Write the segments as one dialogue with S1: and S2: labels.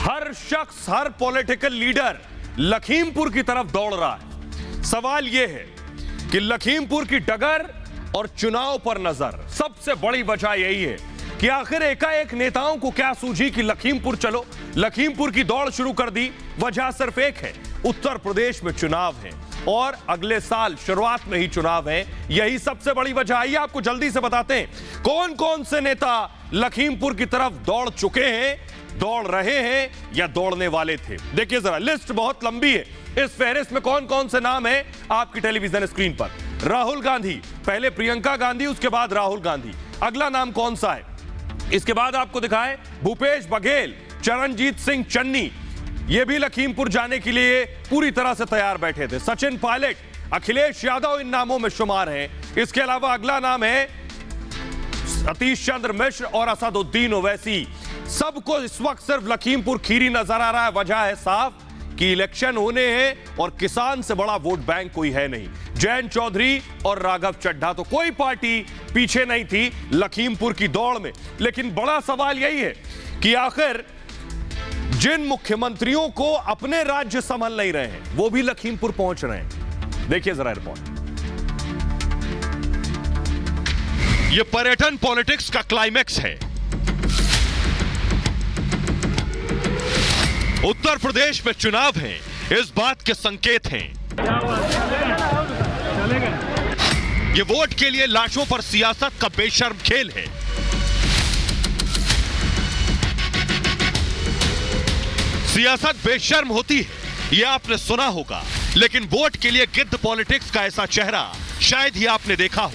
S1: हर शख्स, हर political leader Lakhimpur की तरफ दौड़ रहा है। सवाल यह है कि लखीमपुर की डगर और चुनाव पर नजर। सबसे बड़ी वजह यही है कि आखिर एकाएक नेताओं को क्या सूझी कि लखीमपुर चलो, लखीमपुर की दौड़ शुरू कर दी। वजह सिर्फ एक है, उत्तर प्रदेश में चुनाव है और अगले साल शुरुआत में ही चुनाव है। यही सबसे बड़ी वजह। आइए आपको जल्दी से बताते हैं कौन कौन से नेता लखीमपुर की तरफ दौड़ चुके हैं, दौड़ रहे हैं या दौड़ने वाले थे। देखिए जरा, लिस्ट बहुत लंबी है। इस फहरिस्त में कौन कौन से नाम है आपकी टेलीविजन स्क्रीन पर। राहुल गांधी, पहले प्रियंका गांधी, उसके बाद राहुल गांधी। अगला नाम कौन सा है इसके बाद आपको दिखाएं, भूपेश बघेल, चरणजीत सिंह चन्नी, ये भी लखीमपुर जाने के लिए पूरी तरह से तैयार बैठे थे। सचिन पायलट, अखिलेश यादव इन नामों में शुमार हैं। इसके अलावा अगला नाम है सतीश चंद्र मिश्र और असदुद्दीन ओवैसी। सबको इस वक्त सिर्फ लखीमपुर खीरी नजर आ रहा है। वजह है साफ कि इलेक्शन होने हैं और किसान से बड़ा वोट बैंक कोई है नहीं। जयंत चौधरी और राघव चड्ढा, तो कोई पार्टी पीछे नहीं थी लखीमपुर की दौड़ में। लेकिन बड़ा सवाल यही है कि आखिर जिन मुख्यमंत्रियों को अपने राज्य संभल नहीं रहे हैं वो भी लखीमपुर पहुंच रहे हैं। देखिए जरा रिपोर्ट। यह पर्यटन पॉलिटिक्स का क्लाइमैक्स है। उत्तर प्रदेश में चुनाव है, इस बात के संकेत हैं। ये वोट के लिए लाशों पर सियासत का बेशर्म खेल है। सियासत बेशर्म होती है, यह आपने सुना होगा, लेकिन वोट के लिए गिद्ध पॉलिटिक्स का ऐसा चेहरा शायद ही आपने देखा हो।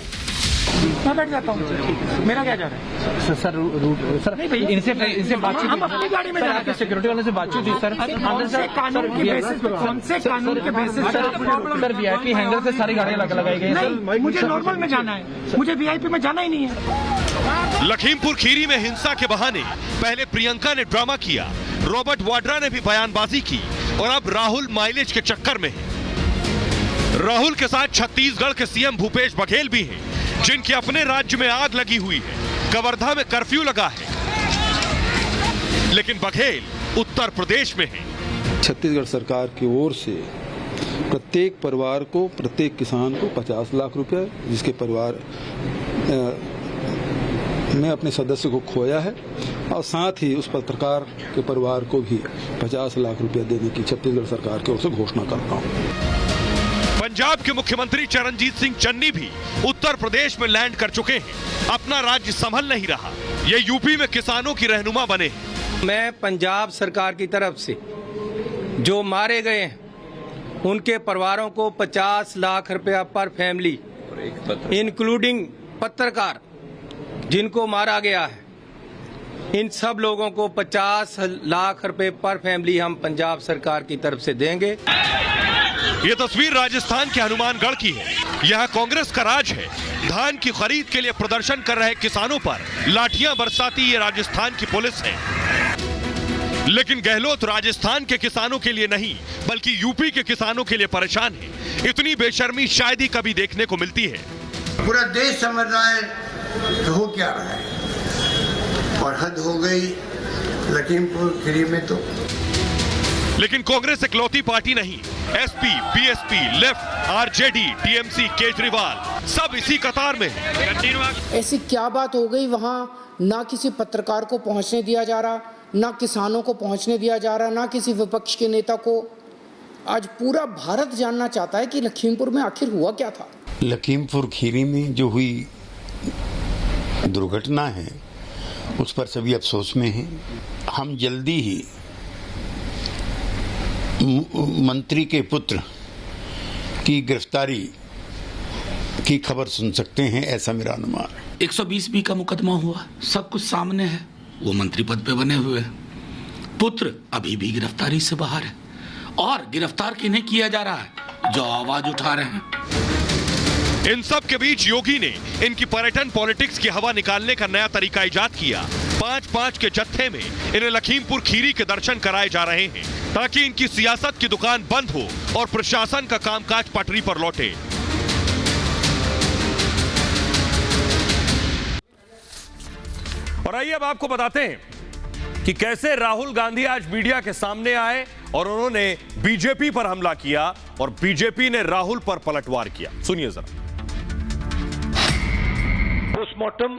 S2: मैं बैठ जाता हूँ, मेरा क्या जा रहा है सर नहीं भाई, इनसे बातचीत, हम अपनी गाड़ी में जाके सिक्योरिटी वाले से बातचीत हुई सर। कौन से कानून के बेसिस पे, कौन से कानून के बेसिस पे सर वीआईपी हैंडल से सारी गाड़ियां लगाई गई हैं। मुझे नॉर्मल में जाना है, मुझे वीआईपी में जाना ही नहीं है।
S1: लखीमपुर खीरी में हिंसा के बहाने पहले प्रियंका ने ड्रामा किया, रॉबर्ट वाड्रा ने भी बयानबाजी की और अब राहुल माइलेज के चक्कर में है। राहुल के साथ छत्तीसगढ़ के सीएम भूपेश बघेल भी हैं, जिनके अपने राज्य में आग लगी हुई है, कवर्धा में कर्फ्यू लगा है। लेकिन बघेल उत्तर प्रदेश में है।
S3: छत्तीसगढ़ सरकार की ओर से प्रत्येक परिवार को, प्रत्येक किसान को 50 लाख रुपए, जिसके परिवार में अपने सदस्य को खोया है, और साथ ही उस पत्रकार के परिवार को भी 50 लाख रुपए देने की छत्तीसगढ़ सरकार की ओर से घोषणा करता हूँ।
S1: पंजाब के मुख्यमंत्री चरणजीत सिंह चन्नी भी उत्तर प्रदेश में लैंड कर चुके हैं। अपना राज्य संभल नहीं रहा, ये यूपी में किसानों की रहनुमा बने हैं।
S4: मैं पंजाब सरकार की तरफ से जो मारे गए हैं उनके परिवारों को 50 लाख रुपया पर फैमिली, इंक्लूडिंग पत्रकार जिनको मारा गया है, इन सब लोगों को 50 लाख रुपए पर फैमिली हम पंजाब सरकार की तरफ से देंगे।
S1: ये तस्वीर राजस्थान के हनुमानगढ़ की है। यहाँ कांग्रेस का राज है। धान की खरीद के लिए प्रदर्शन कर रहे किसानों पर लाठियां बरसाती ये राजस्थान की पुलिस है। लेकिन गहलोत राजस्थान के किसानों के लिए नहीं, बल्कि यूपी के किसानों के लिए परेशान है। इतनी बेशर्मी शायद ही कभी देखने को मिलती है।
S5: पूरा देश समझ रहा है तो हो क्या रहा है, और हद हो गई लखीमपुर खीरी में तो।
S1: लेकिन कांग्रेस इकलौती पार्टी नहीं। SP, BSP, left, RJD, TMC, Kejriwal सब इसी कतार में हैं।
S6: ऐसी क्या बात हो गई वहाँ, ना किसी पत्रकार को पहुँचने दिया जा रहा, ना किसानों को पहुँचने दिया जा रहा, ना किसी विपक्ष के नेता को। आज पूरा भारत जानना चाहता है कि लखीमपुर में आखिर हुआ क्या था।
S7: लखीमपुर खीरी में जो हुई दुर्घटना है उस पर सभी अफसोस में हैं। हम जल्दी ही मंत्री के पुत्र की गिरफ्तारी की खबर सुन सकते हैं, ऐसा मेरा अनुमान है।
S8: 120B का मुकदमा हुआ, सब कुछ सामने है, वो मंत्री पद पे बने हुए हैं। पुत्र अभी भी गिरफ्तारी से बाहर है, और गिरफ्तार किन्हें किया जा रहा है? जो आवाज उठा रहे हैं।
S1: इन सब के बीच योगी ने इनकी पर्यटन पॉलिटिक्स की हवा निकालने का नया तरीका इजाद किया। 5-5 के जत्थे में इन्हें लखीमपुर खीरी के दर्शन कराए जा रहे हैं, ताकि इनकी सियासत की दुकान बंद हो और प्रशासन का कामकाज पटरी पर लौटे। और आइए अब आपको बताते हैं कि कैसे राहुल गांधी आज मीडिया के सामने आए और उन्होंने बीजेपी पर हमला किया और बीजेपी ने राहुल पर पलटवार किया। सुनिए जरा।
S2: पोस्टमार्टम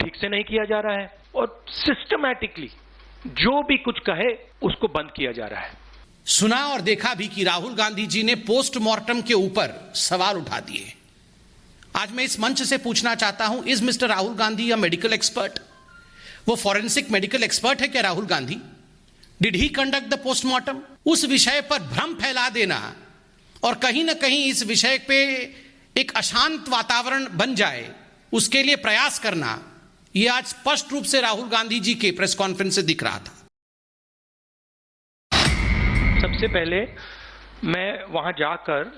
S2: ठीक से नहीं किया जा रहा है और सिस्टमैटिकली जो भी कुछ कहे उसको बंद किया जा रहा है।
S8: सुना और देखा भी कि राहुल गांधी जी ने पोस्टमार्टम के ऊपर सवाल उठा दिए। आज मैं इस मंच से पूछना चाहता हूं, is mister Rahul Gandhi a medical expert? वो फॉरेंसिक मेडिकल एक्सपर्ट है क्या Rahul Gandhi? Did he conduct the postmortem? उस विषय पर भ्रम फैला देना और कहीं ना कहीं इस विषय पे एक अशांत वातावरण बन जाए, उसके लिए प्रयास करना, यह आज स्पष्ट रूप से राहुल गांधी जी के प्रेस कॉन्फ्रेंस से दिख रहा था।
S2: सबसे पहले मैं वहां जाकर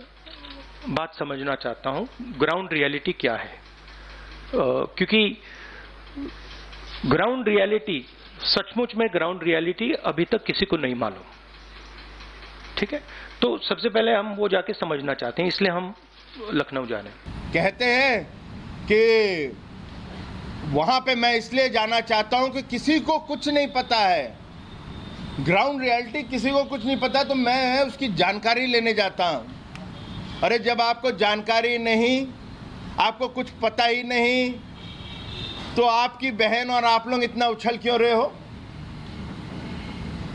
S2: बात समझना चाहता हूं, ग्राउंड रियलिटी क्या है, क्योंकि ग्राउंड रियलिटी, सचमुच में ग्राउंड रियलिटी अभी तक किसी को नहीं मालूम। ठीक है, तो सबसे पहले हम वो जाके समझना चाहते हैं, इसलिए हम लखनऊ जा रहे हैं।
S9: कहते हैं कि वहां पे मैं इसलिए जाना चाहता हूं कि किसी को कुछ नहीं पता है, ग्राउंड रियलिटी किसी को कुछ नहीं पता, तो मैं उसकी जानकारी लेने जाता हूं। अरे जब आपको जानकारी नहीं, आपको कुछ पता ही नहीं, तो आपकी बहन और आप लोग इतना उछल क्यों रहे हो?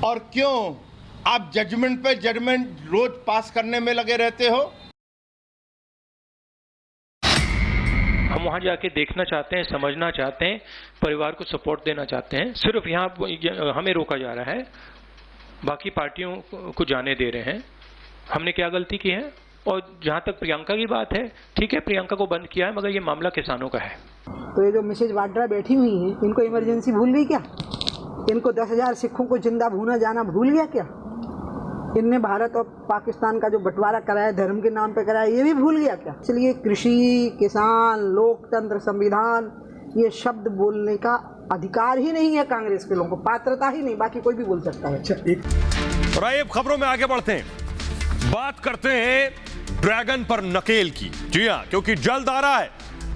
S9: और क्यों आप जजमेंट पे जजमेंट रोज पास करने में लगे रहते हो?
S2: हम वहां जाके देखना चाहते हैं, समझना चाहते हैं, परिवार को सपोर्ट देना चाहते हैं। सिर्फ यहाँ हमें रोका जा रहा है, बाकी पार्टियों को जाने दे रहे हैं। हमने क्या गलती की है? और जहां तक प्रियंका की बात है, ठीक है, प्रियंका को बंद किया है, मगर ये मामला किसानों का है।
S10: तो ये जो मिसेज वाड्रा बैठी हुई हैं, इनको इमरजेंसी भूल गई क्या? इनको 10,000 सिखों को जिंदा भूना जाना भूल गया क्या? इनने भारत और पाकिस्तान का जो बंटवारा कराया, धर्म के नाम पे कराया, ये भी भूल गया क्या? इसलिए कृषि, किसान, लोकतंत्र, संविधान, ये शब्द बोलने का अधिकार ही नहीं है कांग्रेस के लोगों को, पात्रता ही नहीं, बाकी कोई भी बोल सकता है।
S1: और आइए खबरों में आगे बढ़ते हैं, बात करते हैं ड्रैगन पर नकेल की। जी हां, क्योंकि जल्द आ रहा है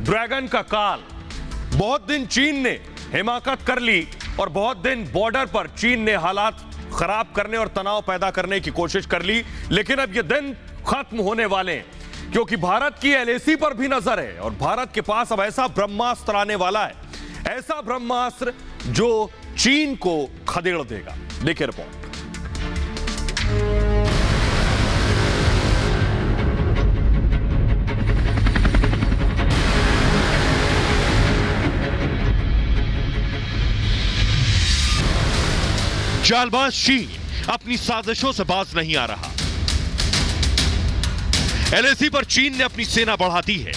S1: ड्रैगन का काल। बहुत दिन चीन ने हिमाकत कर ली और बहुत दिन बॉर्डर पर चीन ने हालात खराब करने और तनाव पैदा करने की कोशिश कर ली, लेकिन अब ये दिन खत्म होने वाले हैं, क्योंकि भारत की एलएसी पर भी नजर है और भारत के पास अब ऐसा ब्रह्मास्त्र आने वाला है, ऐसा ब्रह्मास्त्र जो चीन को खदेड़ देगा। देखिए रिपोर्ट।
S11: चालबाज चीन अपनी साजिशों से बाज नहीं आ रहा। एलएसी पर चीन ने अपनी सेना बढ़ा दी है।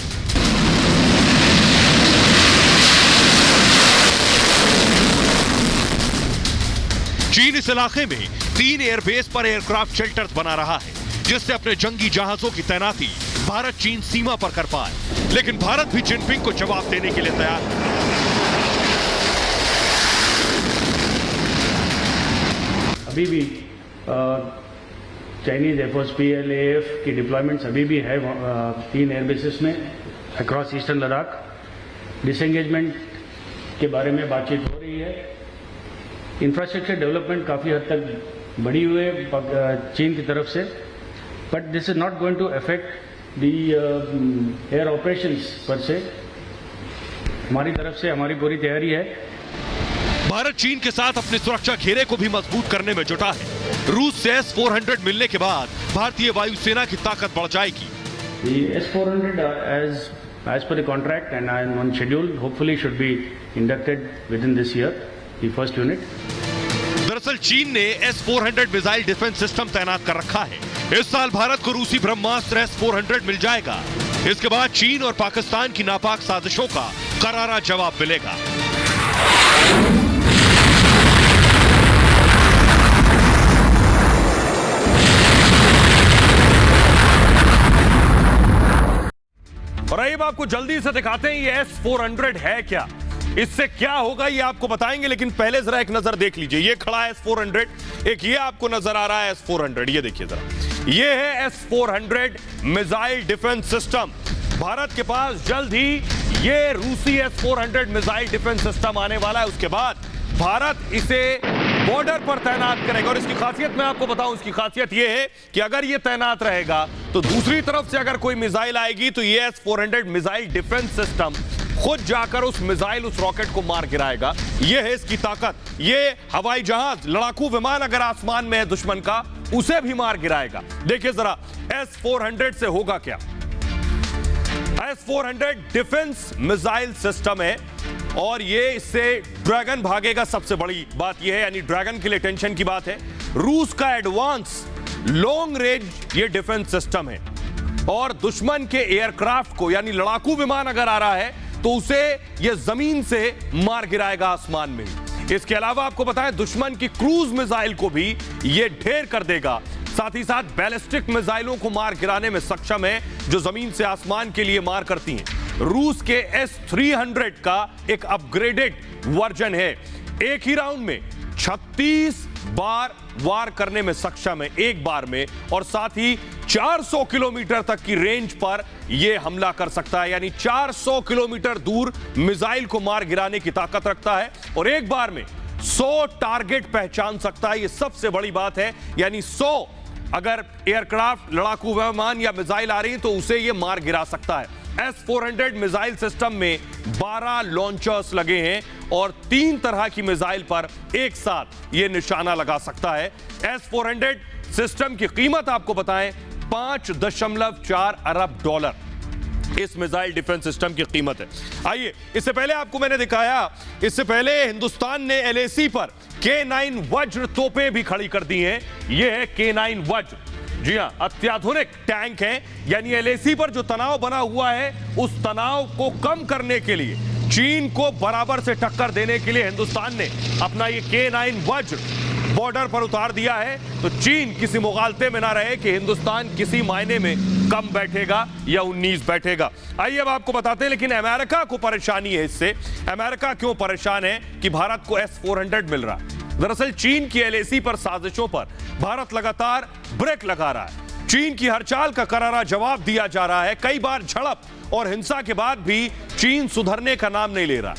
S11: चीन इस इलाके में 3 एयरबेस पर एयरक्राफ्ट शेल्टर्स बना रहा है, जिससे अपने जंगी जहाजों की तैनाती भारत चीन सीमा पर कर पाए। लेकिन भारत भी जिनपिंग को जवाब देने के लिए तैयार है।
S12: अभी भी चाइनीज एफओएस PLAF की डिप्लॉयमेंट्स अभी भी है 3 एयरबेसेस में अक्रॉस ईस्टर्न लद्दाख। डिसएंगेजमेंट के बारे में बातचीत हो रही है। इंफ्रास्ट्रक्चर डेवलपमेंट काफ़ी हद तक बढ़ी हुई है चीन की तरफ से, but this is not going to affect the air operations पर से। हमारी तरफ से हमारी पूरी तैयारी है।
S11: भारत चीन के साथ अपने सुरक्षा घेरे को भी मजबूत करने में जुटा है। रूस से S-400 मिलने के बाद भारतीय वायुसेना की ताकत बढ़ जाएगी।
S12: The S-400 as per the contract and on schedule hopefully should be inducted within this year, the first unit.
S11: दरअसल चीन ने S-400 मिसाइल डिफेंस सिस्टम तैनात कर रखा है। इस साल भारत को रूसी ब्रह्मास्त्र S-400 मिल जाएगा। इसके बाद चीन और पाकिस्तान की नापाक साजिशों का करारा जवाब मिलेगा।
S1: और आइए आपको जल्दी से दिखाते हैं ये S-400 है क्या, इससे क्या होगा ये आपको बताएंगे, लेकिन पहले जरा एक नजर देख लीजिए। ये खड़ा है S-400, एक ये आपको नजर आ रहा है S-400, ये देखिए जरा, ये है S-400 missile defence system. Bharat के पास जल्द ही ये रूसी S-400 मिसाइल डिफेंस सिस्टम आने वाला है। उसके बाद भारत इसे बॉर्डर पर तैनात करेगा। और इसकी खासियत मैं आपको बताऊं, इसकी खासियत यह है कि अगर यह तैनात रहेगा तो दूसरी तरफ से अगर कोई मिसाइल आएगी तो ये S-400 मिसाइल डिफेंस सिस्टम खुद जाकर उस मिसाइल, उस रॉकेट को मार गिराएगा। यह है इसकी ताकत। ये हवाई जहाज, लड़ाकू विमान अगर आसमान में है दुश्मन का, उसे भी मार गिराएगा। देखिए जरा S-400 से होगा क्या। S-400 डिफेंस मिसाइल सिस्टम है और ये इससे ड्रैगन भागेगा। सबसे बड़ी बात यह है, यानी ड्रैगन के लिए टेंशन की बात है, रूस का एडवांस लॉन्ग रेंज ये डिफेंस सिस्टम है और दुश्मन के एयरक्राफ्ट को, यानी लड़ाकू विमान अगर आ रहा है तो उसे यह जमीन से मार गिराएगा आसमान में। इसके अलावा आपको बताएं, दुश्मन की क्रूज मिसाइल को भी यह ढेर कर देगा। साथ ही साथ बैलिस्टिक मिसाइलों को मार गिराने में सक्षम है जो जमीन से आसमान के लिए मार करती हैं। रूस के S-300 का एक अपग्रेडेड वर्जन है। एक ही राउंड में 36 बार वार करने में सक्षम है, एक बार में, और साथ ही 400 किलोमीटर तक की रेंज पर यह हमला कर सकता है। यानी 400 किलोमीटर दूर मिसाइल को मार गिराने की ताकत रखता है और एक बार में 100 टारगेट पहचान सकता है। यह सबसे बड़ी बात है। यानी 100 अगर एयरक्राफ्ट, लड़ाकू विमान या मिसाइल आ रही है तो उसे यह मार गिरा सकता है। S-400 मिसाइल सिस्टम में 12 लॉन्चर्स लगे हैं और 3 तरह की मिसाइल पर एक साथ यह निशाना लगा सकता है। S-400 सिस्टम की कीमत आपको बताएं, $5.4 अरब इस मिसाइल डिफेंस सिस्टम की कीमत है। आइए, इससे पहले आपको मैंने दिखाया, इससे पहले हिंदुस्तान ने LAC पर K9 वज्र तोपें भी खड़ी कर दी हैं। यह है K9 वज्र। जी हां, अत्याधुनिक टैंक हैं। यानी LAC पर जो तनाव बना हुआ है उस तनाव को कम करने के लिए, चीन को बराबर से टक्कर देने के लिए हिंदुस्तान ने अपना ये K9 वज्र बॉर्डर पर उतार दिया है। तो चीन किसी मुगालते में ना रहे कि हिंदुस्तान किसी मायने में कम बैठेगा या 19 बैठेगा। आइए अब आपको बताते हैं, लेकिन अमेरिका को परेशानी है इससे। अमेरिका क्यों परेशान है कि भारत को S-400 मिल रहा है? दरअसल चीन की LAC पर साजिशों पर भारत लगातार ब्रेक लगा रहा है। चीन की हर चाल का करारा जवाब दिया जा रहा है। कई बार झड़प और हिंसा के बाद भी चीन सुधरने का नाम नहीं ले रहा।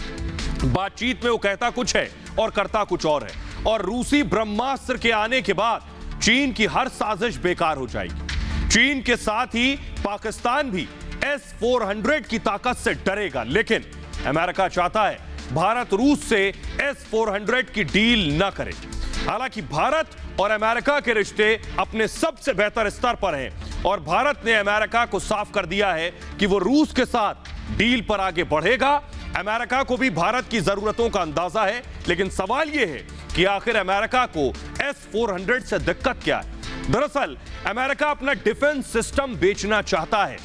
S1: बातचीत में वो कहता कुछ है और करता कुछ और है। और रूसी ब्रह्मास्त्र के आने के बाद चीन की हर साजिश बेकार हो जाएगी। चीन के साथ ही पाकिस्तान भी S-400 की ताकत से डरेगा। लेकिन अमेरिका चाहता है भारत रूस से S-400 की डील न करे। हालांकि भारत और अमेरिका के रिश्ते अपने सबसे बेहतर स्तर पर हैं और भारत ने अमेरिका को साफ कर दिया है कि वो रूस के साथ डील पर आगे बढ़ेगा। अमेरिका को भी भारत की जरूरतों का अंदाजा है, लेकिन सवाल यह है कि आखिर अमेरिका को S-400 से दिक्कत क्या है। दरअसल अमेरिका अपना डिफेंस सिस्टम बेचना चाहता है,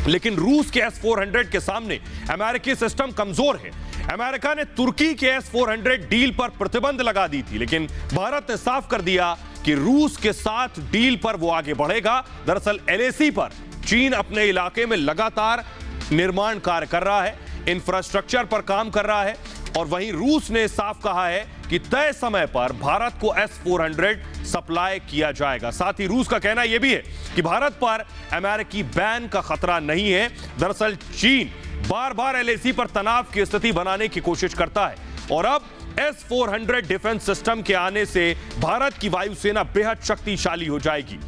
S1: लेकिन रूस के S-400 के सामने अमेरिकी सिस्टम कमजोर है। अमेरिका ने तुर्की के S-400 डील पर प्रतिबंध लगा दी थी, लेकिन भारत ने साफ कर दिया कि रूस के साथ डील पर वो आगे बढ़ेगा। दरअसल LAC पर चीन अपने इलाके में लगातार निर्माण कार्य कर रहा है, इंफ्रास्ट्रक्चर पर काम कर रहा है, और वहीं रूस ने साफ कहा है कि तय समय पर भारत को S-400 सप्लाई किया जाएगा। साथ ही रूस का कहना यह भी है कि भारत पर अमेरिकी बैन का खतरा नहीं है। दरअसल चीन बार बार LAC पर तनाव की स्थिति बनाने की कोशिश करता है और अब S-400 डिफेंस सिस्टम के आने से भारत की वायुसेना बेहद शक्तिशाली हो जाएगी।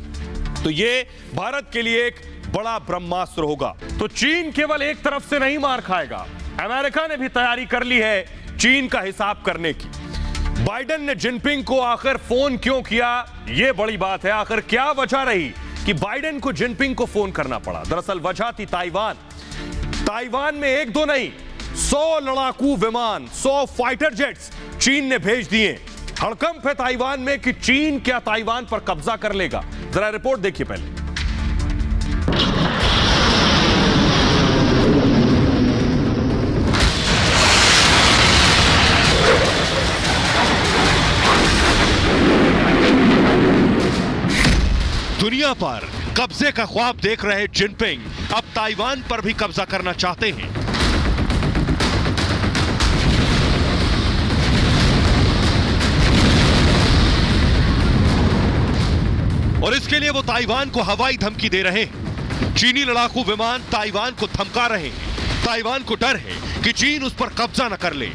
S1: तो ये भारत के लिए एक बड़ा ब्रह्मास्त्र होगा। तो चीन केवल एक तरफ से नहीं मार खाएगा, अमेरिका ने भी तैयारी कर ली है चीन का हिसाब करने की। बाइडेन ने जिनपिंग को आखिर फोन क्यों किया, यह बड़ी बात है। आखिर क्या वजह रही कि बाइडेन को जिनपिंग को फोन करना पड़ा? दरअसल वजह थी ताइवान। ताइवान में एक दो नहीं, 100 लड़ाकू विमान, 100 फाइटर जेट्स चीन ने भेज दिए। हड़कंप है ताइवान में कि चीन क्या ताइवान पर कब्जा कर लेगा। जरा रिपोर्ट देखिए पहले।
S11: दुनिया पर कब्जे का ख्वाब देख रहे जिनपिंग अब ताइवान पर भी कब्जा करना चाहते हैं। और इसके लिए वो ताइवान को हवाई धमकी दे रहे हैं। चीनी लड़ाकू विमान ताइवान को धमका रहे हैं। ताइवान को डर है कि चीन उस पर कब्जा न कर ले।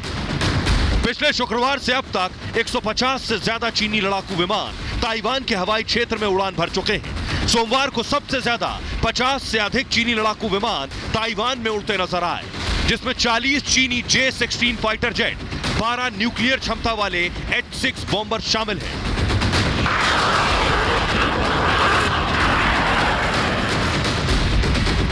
S11: पिछले शुक्रवार से अब तक 150 से ज्यादा चीनी लड़ाकू विमान ताइवान के हवाई क्षेत्र में उड़ान भर चुके हैं। सोमवार को सबसे ज्यादा 50 से अधिक चीनी लड़ाकू विमान ताइवान में उड़ते नजर आए, जिसमें 40 चीनी J-16 फाइटर जेट, 12 न्यूक्लियर क्षमता वाले H-6 बॉम्बर शामिल हैं।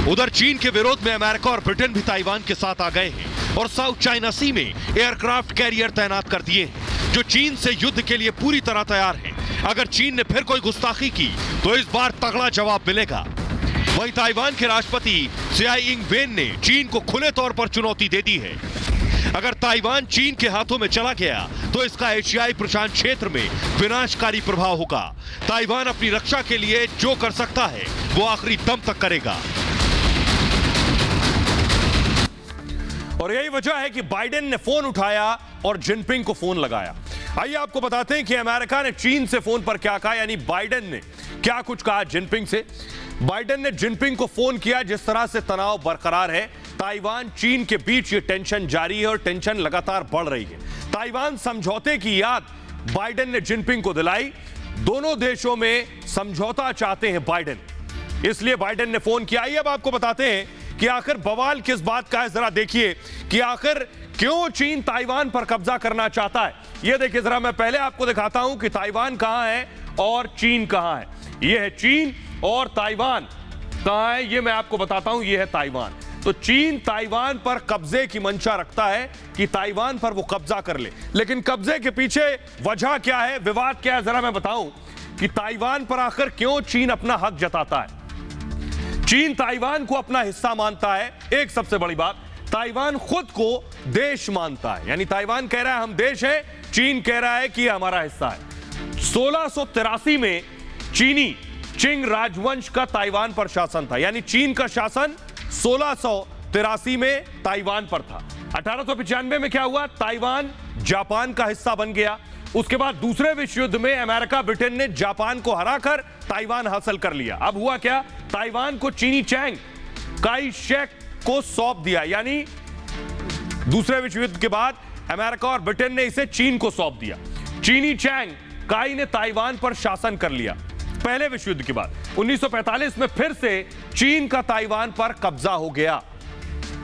S11: उधर चीन के विरोध में अमेरिका और ब्रिटेन भी ताइवान के साथ आ गए हैं और साउथ चाइना सी में एयरक्राफ्ट कैरियर तैनात कर दिए हैं, जो चीन से युद्ध के लिए पूरी तरह तैयार हैं। अगर चीन ने फिर कोई गुस्ताखी की तो इस बार तगड़ा जवाब मिलेगा। वहीं ताइवान के राष्ट्रपति त्साई इंग-वेन ने चीन को खुले तौर पर चुनौती दे दी है। अगर ताइवान चीन के हाथों में चला गया तो इसका एशियाई प्रशांत क्षेत्र में विनाशकारी प्रभाव होगा। ताइवान अपनी रक्षा के लिए जो कर सकता है वो आखिरी दम तक करेगा।
S1: और यही वजह है कि बाइडेन ने फोन उठाया और जिनपिंग को फोन लगाया। आइए आपको बताते हैं कि अमेरिका ने चीन से फोन पर क्या कहा, यानी बाइडेन ने क्या कुछ कहा जिनपिंग से। बाइडेन ने जिनपिंग को फोन किया। जिस तरह से तनाव बरकरार है, ताइवान चीन के बीच ये टेंशन जारी है और टेंशन लगातार बढ़ रही है। ताइवान समझौते की याद बाइडेन ने जिनपिंग को दिलाई। दोनों देशों में समझौता चाहते हैं बाइडेन, इसलिए बाइडेन ने फोन किया। आइए अब आपको बताते हैं कि आखिर बवाल किस बात का है। जरा देखिए कि आखिर क्यों चीन ताइवान पर कब्जा करना चाहता है। यह देखिए जरा, मैं पहले आपको दिखाता हूं कि ताइवान कहां है और चीन कहां है। यह है चीन और ताइवान कहां है, यह मैं आपको बताता हूं। यह है ताइवान। तो चीन ताइवान पर कब्जे की मंशा रखता है कि ताइवान पर वो कब्जा कर ले, लेकिन कब्जे के पीछे वजह क्या है, विवाद क्या है, जरा मैं बताऊं कि ताइवान पर आखिर क्यों चीन अपना हक जताता है। चीन ताइवान को अपना हिस्सा मानता है। एक सबसे बड़ी बात, ताइवान खुद को देश मानता है, यानी ताइवान कह रहा है हम देश हैं, चीन कह रहा है कि हमारा हिस्सा है। 1683 में चीनी चिंग राजवंश का ताइवान पर शासन था, यानी चीन का शासन 1683 में ताइवान पर था। 1895 में क्या हुआ, ताइवान जापान का हिस्सा बन गया। उसके बाद दूसरे विश्व युद्ध में अमेरिका ब्रिटेन ने जापान को हराकर ताइवान हासिल कर लिया। अब हुआ क्या, ताइवान को चीनी चैंग काई शेक को सौंप दिया, यानी दूसरे विश्व युद्ध के बाद अमेरिका और ब्रिटेन ने इसे चीन को सौंप दिया। चीनी चैंग काई ने ताइवान पर शासन कर लिया पहले विश्व युद्ध के बाद। 1945 में फिर से चीन का ताइवान पर कब्जा हो गया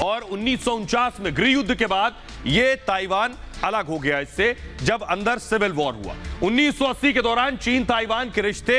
S1: और 1949 में गृह युद्ध के बाद यह ताइवान अलग हो गया इससे, जब अंदर सिविल वॉर हुआ। 1980 के दौरान चीन ताइवान के रिश्ते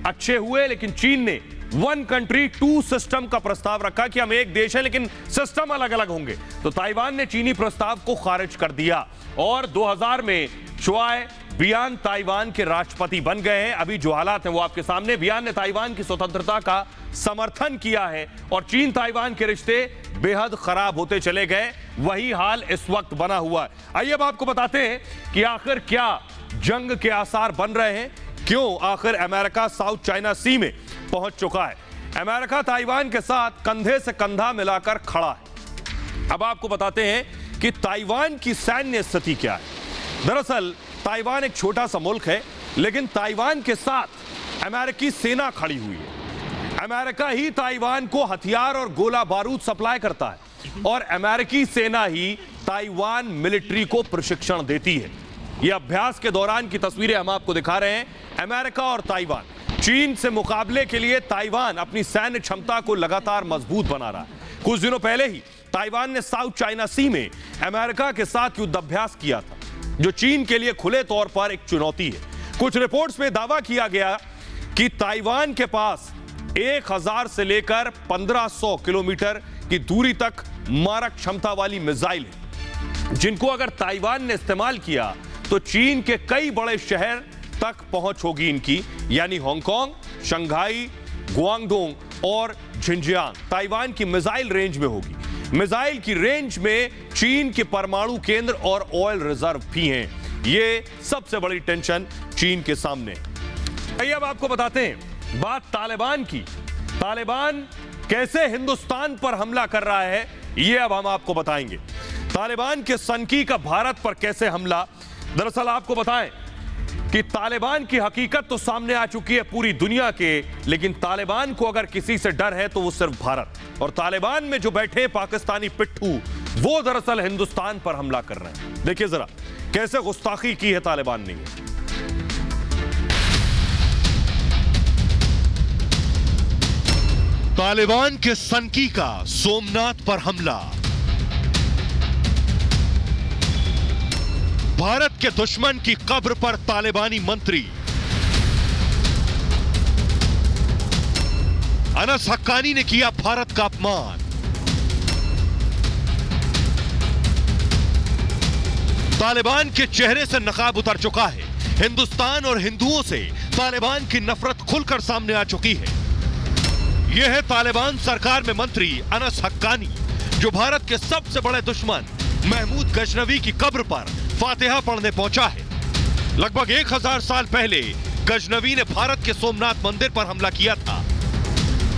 S1: अच्छे हुए, लेकिन चीन ने 1 कंट्री 2 सिस्टम का प्रस्ताव रखा कि हम एक देश है लेकिन सिस्टम अलग अलग होंगे। तो ताइवान ने चीनी प्रस्ताव को खारिज कर दिया और 2000 में च्वाई बियान ताइवान के राष्ट्रपति बन गए हैं। अभी जो हालात हैं वो आपके सामने। बियान ने ताइवान की स्वतंत्रता का समर्थन किया है और चीन ताइवान के रिश्ते बेहद खराब होते चले गए। वही हाल इस वक्त बना हुआ है। आइए अब आपको बताते हैं कि आखिर क्या जंग के आसार बन रहे हैं, क्यों आखिर अमेरिका साउथ चाइना सी में पहुंच चुका है। अमेरिका ताइवान के साथ कंधे से कंधा मिलाकर खड़ा है। अब आपको बताते हैं कि ताइवान की सैन्य स्थिति क्या है। दरअसल ताइवान एक छोटा सा मुल्क है, लेकिन ताइवान के साथ अमेरिकी सेना खड़ी हुई है। अमेरिका ही ताइवान को हथियार और गोला बारूद सप्लाई करता है और अमेरिकी सेना ही ताइवान मिलिट्री को प्रशिक्षण देती है। यह अभ्यास के दौरान की तस्वीरें हम आपको दिखा रहे हैं। अमेरिका और ताइवान चीन से मुकाबले के लिए ताइवान अपनी सैन्य क्षमता को लगातार मजबूत बना रहा है। कुछ दिनों पहले ही ताइवान ने साउथ चाइना सी में अमेरिका के साथ युद्धाभ्यास किया था, जो चीन के लिए खुले तौर पर एक चुनौती है। कुछ रिपोर्ट्स में दावा किया गया कि ताइवान के पास 1000 से लेकर 1500 किलोमीटर की दूरी तक मारक क्षमता वाली मिसाइल है, जिनको अगर ताइवान ने इस्तेमाल किया तो चीन के कई बड़े शहर तक पहुंच होगी इनकी, यानी हांगकांग, शंघाई, गुआंगडोंग और झिंजियांग ताइवान की मिसाइल रेंज में होगी। मिसाइल की रेंज में चीन के परमाणु केंद्र और ऑयल रिजर्व भी हैं। ये सबसे बड़ी टेंशन चीन के सामने। आइए अब आपको बताते हैं बात तालिबान की। तालिबान कैसे हिंदुस्तान पर हमला कर रहा है, ये अब हम आपको बताएंगे। तालिबान के सनकी का भारत पर कैसे हमला। दरअसल आपको बताएं कि तालिबान की हकीकत तो सामने आ चुकी है पूरी दुनिया के, लेकिन तालिबान को अगर किसी से डर है तो वो सिर्फ भारत। और तालिबान में जो बैठे पाकिस्तानी पिट्ठू, वो दरअसल हिंदुस्तान पर हमला कर रहे हैं। देखिए जरा, कैसे गुस्ताखी की है तालिबान ने।
S11: तालिबान के सनकी का सोमनाथ पर हमला। भारत के दुश्मन की कब्र पर तालिबानी मंत्री। अनस हक्कानी ने किया भारत का अपमान। तालिबान के चेहरे से नकाब उतर चुका है। हिंदुस्तान और हिंदुओं से तालिबान की नफरत खुलकर सामने आ चुकी है। यह है तालिबान सरकार में मंत्री अनस हक्कानी, जो भारत के सबसे बड़े दुश्मन महमूद गजनवी की कब्र पर फातिहा पढ़ने पहुंचा है। लगभग 1000 साल पहले गजनवी ने भारत के सोमनाथ मंदिर पर हमला किया था।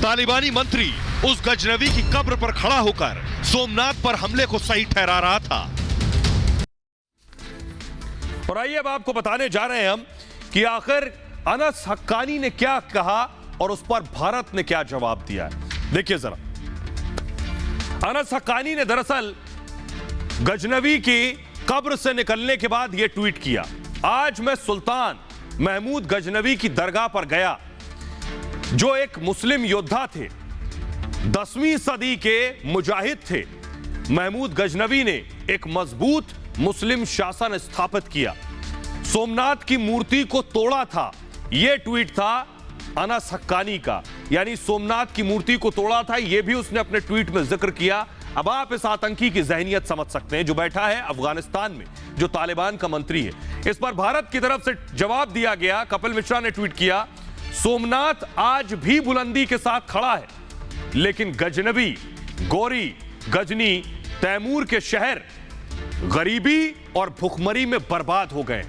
S11: तालिबानी मंत्री उस गजनवी की कब्र पर खड़ा होकर सोमनाथ पर हमले को सही ठहरा रहा था।
S1: और आइए अब आपको बताने जा रहे हैं हम कि आखिर अनस हक्कानी ने क्या कहा और उस पर भारत ने क्या जवाब दिया है। देखिए जरा, अनस हक्कानी ने दरअसल गजनवी की कब्र से निकलने के बाद यह ट्वीट किया, आज मैं सुल्तान महमूद गजनवी की दरगाह पर गया, जो एक मुस्लिम योद्धा थे, 10वीं सदी के मुजाहिद थे। महमूद गजनवी ने एक मजबूत मुस्लिम शासन स्थापित किया, सोमनाथ की मूर्ति को तोड़ा था। यह ट्वीट था अनस हक्कानी का, यानी सोमनाथ की मूर्ति को तोड़ा था, यह भी उसने अपने ट्वीट में जिक्र किया। अब आप इस आतंकी की जहनियत समझ सकते हैं जो बैठा है अफगानिस्तान में, जो तालिबान का मंत्री है। इस पर भारत की तरफ से जवाब दिया गया। कपिल मिश्रा ने ट्वीट किया, सोमनाथ आज भी बुलंदी के साथ खड़ा है, लेकिन गजनवी, गोरी, गजनी, तैमूर के शहर गरीबी और भुखमरी में बर्बाद हो गए।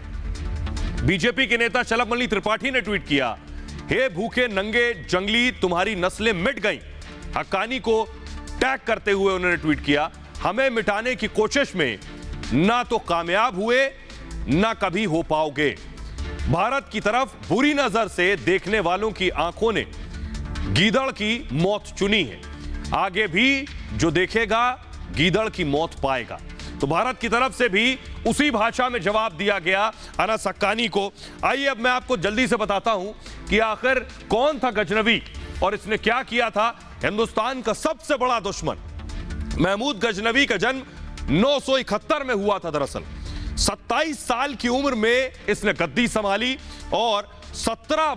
S1: बीजेपी के नेता शलभमणि त्रिपाठी ने ट्वीट किया, हे भूखे नंगे जंगली, तुम्हारी नस्लें मिट गई। हक्कानी को टैग करते हुए उन्होंने ट्वीट किया, हमें मिटाने की कोशिश में ना तो कामयाब हुए ना कभी हो पाओगे। भारत की तरफ बुरी नजर से देखने वालों की आंखों ने गीदड़ की मौत चुनी है, आगे भी जो देखेगा गीदड़ की मौत पाएगा। तो भारत की तरफ से भी उसी भाषा में जवाब दिया गया अनस हक्कानी को। आइए अब मैं आपको जल्दी से बताता हूं कि आखिर कौन था गजनवी और इसने क्या किया था। हिंदुस्तान का सबसे बड़ा दुश्मन महमूद गजनवी का जन्म 971 में हुआ था। दरअसल 27 साल की उम्र में इसने गद्दी संभाली और 17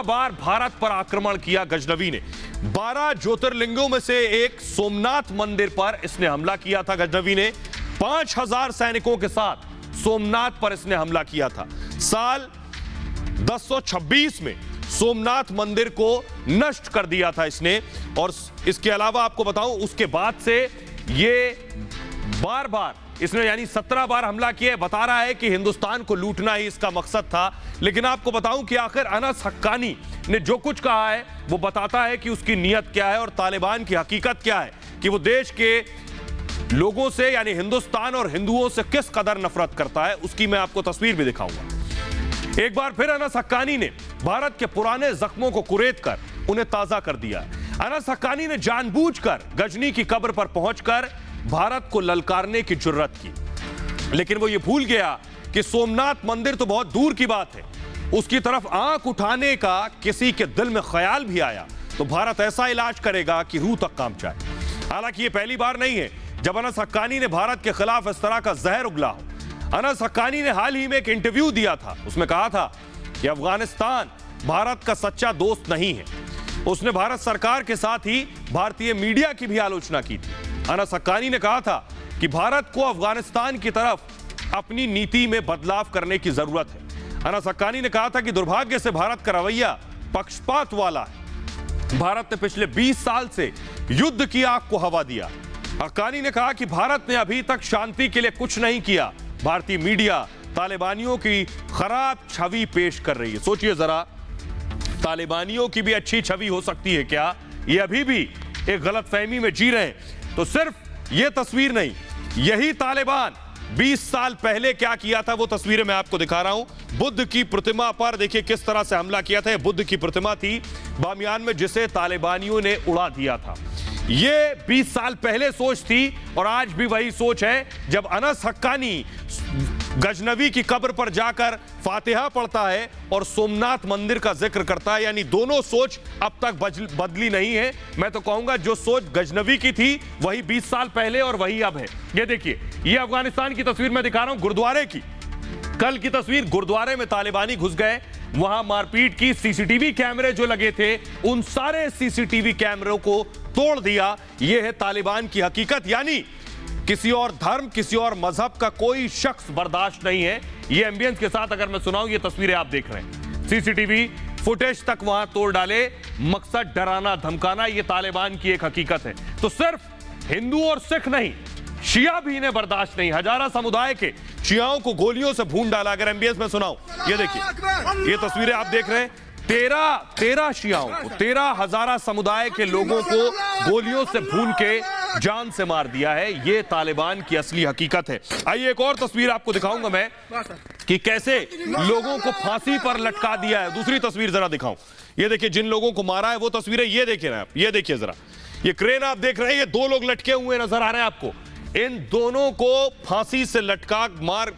S1: बार भारत पर आक्रमण किया गजनवी ने। 12 ज्योतिर्लिंगों में से एक सोमनाथ मंदिर पर इसने हमला किया था गजनवी ने। 5000 सैनिकों के साथ सोमनाथ पर इसने हमला किया था। साल 1026 में सोमनाथ मंदिर को नष्ट कर दिया था इसने। और इसके अलावा आपको बताऊं, उसके बाद से ये बार इसने यानी 17 बार हमला किया। बता रहा है कि हिंदुस्तान को लूटना ही इसका मकसद था। लेकिन आपको बताऊं कि आखिर अनस हक्कानी ने जो कुछ कहा है वो बताता है कि उसकी नीयत क्या है और तालिबान की हकीकत क्या है, कि वो देश के लोगों से यानी हिंदुस्तान और हिंदुओं से किस कदर नफरत करता है। उसकी मैं आपको तस्वीर भी दिखाऊंगा। एक बार फिर अनस हक्कानी ने भारत के पुराने जख्मों को कुरेद कर उन्हें ताजा कर दिया। अनस हक्कानी ने जानबूझकर गजनी की कब्र पर पहुंचकर भारत को ललकारने की जुर्रत की, लेकिन वो ये भूल गया कि सोमनाथ मंदिर तो बहुत दूर की बात है। उसकी तरफ आंख उठाने का किसी के दिल में ख्याल भी आया तो भारत ऐसा इलाज करेगा कि रूह तक काम जाए। हालांकि ये पहली बार नहीं है जब अनस हक्कानी ने भारत के खिलाफ इस तरह का जहर उगला हो। अनस हक्कानी ने हाल ही में एक इंटरव्यू दिया था, उसमें कहा था कि अफगानिस्तान भारत का सच्चा दोस्त नहीं है। उसने भारत सरकार के साथ ही भारतीय मीडिया की भी आलोचना की थी। अनस हक्कानी ने कहा था कि भारत को अफगानिस्तान की तरफ अपनी नीति में बदलाव करने की जरूरत है। अनस हक्कानी ने कहा था कि दुर्भाग्य से भारत का रवैया पक्षपात वाला है। भारत ने पिछले 20 साल से युद्ध की आग को हवा दिया। हक्कानी ने कहा कि भारत ने अभी तक शांति के लिए कुछ नहीं किया। भारतीय मीडिया तालिबानियों की खराब छवि पेश कर रही है। सोचिए जरा, तालिबानियों की भी अच्छी छवि हो सकती है क्या? ये अभी भी एक गलतफहमी में जी रहे हैं। तो सिर्फ ये तस्वीर नहीं, यही तालिबान 20 साल पहले क्या किया था वो तस्वीरें मैं आपको दिखा रहा हूं। बुद्ध की प्रतिमा पर देखिए किस तरह से हमला किया था। बुद्ध की प्रतिमा थी बामियान में जिसे तालिबानियों ने उड़ा दिया था। ये 20 साल पहले सोच थी और आज भी वही सोच है। जब अनस हक्कानी गजनवी की कब्र पर जाकर फातिहा पढ़ता है और सोमनाथ मंदिर का जिक्र करता है, यानी दोनों सोच अब तक बदली नहीं है। मैं तो कहूंगा जो सोच गजनवी की थी वही 20 साल पहले और वही अब है। ये देखिए, ये अफगानिस्तान की तस्वीर मैं दिखा रहा हूं, गुरुद्वारे की। कल की तस्वीर, गुरुद्वारे में तालिबानी घुस गए, वहां मारपीट की। सीसीटीवी कैमरे जो लगे थे उन सारे सीसीटीवी कैमरों को तोड़ दिया। यह है तालिबान की हकीकत। यानी किसी और धर्म, किसी और मजहब का कोई शख्स बर्दाश्त नहीं है। ये एम्बियंस के साथ अगर मैं सुनाऊं, ये तस्वीरें आप देख रहे हैं, सीसीटीवी फुटेज तक वहां तोड़ डाले। मकसद डराना धमकाना, ये तालिबान की एक हकीकत है। तो सिर्फ हिंदू और सिख नहीं, शिया भी इन्हें बर्दाश्त नहीं। हजारा समुदाय के शियाओं को गोलियों से भून डाला। अगर एमबीएस में सुनाऊं, ये देखिए, ये तस्वीरें आप देख रहे हैं। 13 शियाओं को, 13 हजारा समुदाय के लोगों को गोलियों से भून के जान से मार दिया है। ये तालिबान की असली हकीकत है। आइए एक और तस्वीर आपको दिखाऊंगा मैं कि कैसे लोगों को फांसी पर लटका दिया है। दूसरी तस्वीर जरा दिखाऊं, ये देखिए, जिन लोगों को मारा है वो तस्वीरें ये देखिए ना आप, ये देखिए जरा, ये क्रेन आप देख रहे हैं, ये 2 लोग लटके हुए नजर आ रहे हैं आपको। इन दोनों को फांसी से लटका मार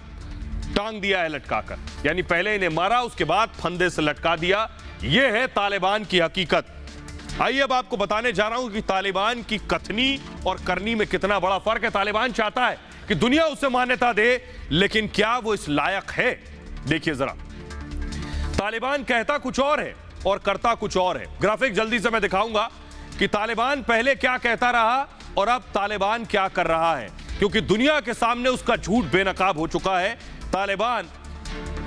S1: टांग दिया है, लटकाकर। यानी पहले इन्हें मारा, उसके बाद फंदे से लटका दिया। यह है तालिबान की हकीकत। आइए अब आपको बताने जा रहा हूं कि तालिबान की कथनी और करनी में कितना बड़ा फर्क है। तालिबान चाहता है कि दुनिया उसे मान्यता दे, लेकिन क्या वो इस लायक है? देखिए जरा, तालिबान कहता कुछ और है और करता कुछ और है। ग्राफिक जल्दी से मैं दिखाऊंगा कि तालिबान पहले क्या कहता रहा और अब तालिबान क्या कर रहा है, क्योंकि दुनिया के सामने उसका झूठ बेनकाब हो चुका है। तालिबान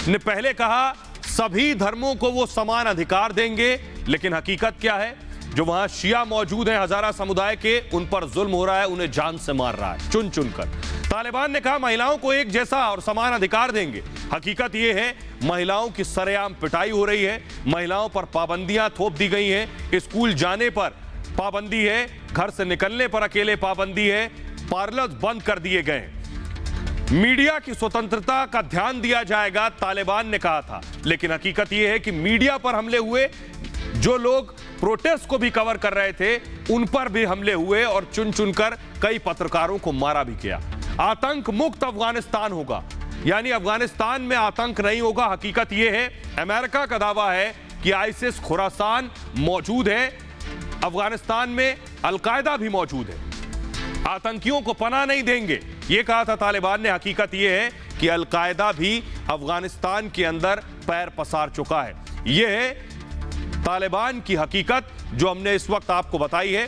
S1: ने पहले कहा सभी धर्मों को वो समान अधिकार देंगे, लेकिन हकीकत क्या है? जो वहां शिया मौजूद हैं हजारा समुदाय के, उन पर जुल्म हो रहा है, उन्हें जान से मार रहा है, चुन चुन कर। तालिबान ने कहा महिलाओं को एक जैसा और समान अधिकार देंगे। हकीकत यह है महिलाओं की सरेआम पिटाई हो रही है, महिलाओं पर पाबंदियां थोप दी गई हैं, स्कूल जाने पर पाबंदी है, घर से निकलने पर अकेले पाबंदी है, पार्लर बंद कर दिए गए हैं। मीडिया की स्वतंत्रता का ध्यान दिया जाएगा, तालिबान ने कहा था, लेकिन हकीकत यह है कि मीडिया पर हमले हुए, जो लोग प्रोटेस्ट को भी कवर कर रहे थे उन पर भी हमले हुए और चुन चुनकर कई पत्रकारों को मारा भी गया। आतंक मुक्त अफगानिस्तान होगा, यानी अफगानिस्तान में आतंक नहीं होगा। हकीकत यह है, अमेरिका का दावा है कि आईसिस खुरासान मौजूद है, अफगानिस्तान में अलकायदा भी मौजूद है, आतंकियों को पनाह नहीं देंगे, यह कहा था तालिबान ने। हकीकत यह है कि अलकायदा भी अफगानिस्तान के अंदर पैर पसार चुका है। यह है तालिबान की हकीकत जो हमने इस वक्त आपको बताई है।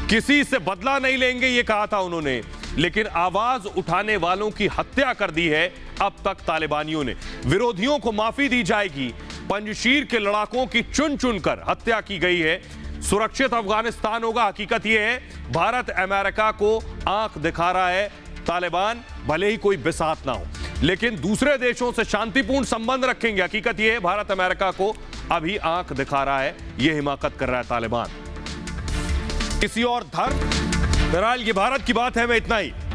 S1: किसी से बदला नहीं लेंगे, यह कहा था उन्होंने, लेकिन आवाज उठाने वालों की हत्या कर दी है अब तक तालिबानियों ने। विरोधियों को माफी दी जाएगी, पंजशीर के लड़ाकों की चुन चुनकर हत्या की गई है। सुरक्षित अफगानिस्तान होगा। हकीकत यह है भारत अमेरिका को आंख दिखा रहा है। तालिबान भले ही कोई बिसात ना हो, लेकिन दूसरे देशों से शांतिपूर्ण संबंध रखेंगे। हकीकत यह है भारत अमेरिका को अभी आंख दिखा रहा है, यह हिमाकत कर रहा है तालिबान। किसी और धर्म, बहरहाल ये भारत की बात है। मैं इतना ही